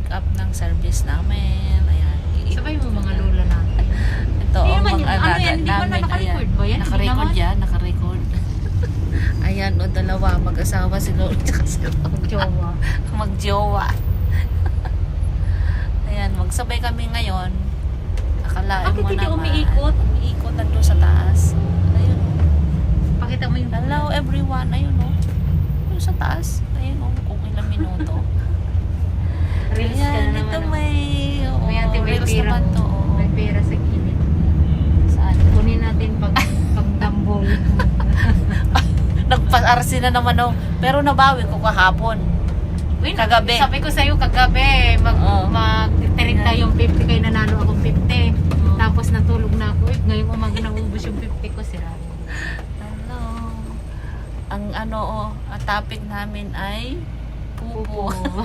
pick up ng service namin. Ayan. Sabay mo mga lola natin. Ito, Hindi ang naman mga yun. Ano alaga yan? Hindi ba namin. na naka-record ba yan? Hindi Naka-record naman. yan, naka-record. Ayan, o dalawa, mag-asawa si Lord tsaka si Lord. Jowa. Mag-jowa. Ayan, magsabay kami ngayon. Akalain Bakit mo hindi naman. umiikot? Umiikot nandun sa taas. Ayun o. Pakita mo yung Hello everyone. Ayun o. Ayun sa taas. Ayun o. Kung ilang minuto. Reels ka Ayan, na ito naman. may... Oo, May ate, may reels pera. naman to. oo. May pera sa gilid. Saan? Kunin natin pag-tambol. Nagpa-RC na naman o. Pero nabawi ko kahapon. Uy, Kagabi. Sabi ko sa'yo kagabi, Oo. mag-tiring tayong 50 kayo nanalo akong 50. Tapos natulog na ako. Uy, ngayong umaga naubos yung 50 ko sila. Hello. Ang ano o, ang topic namin ay pupo. Pupo.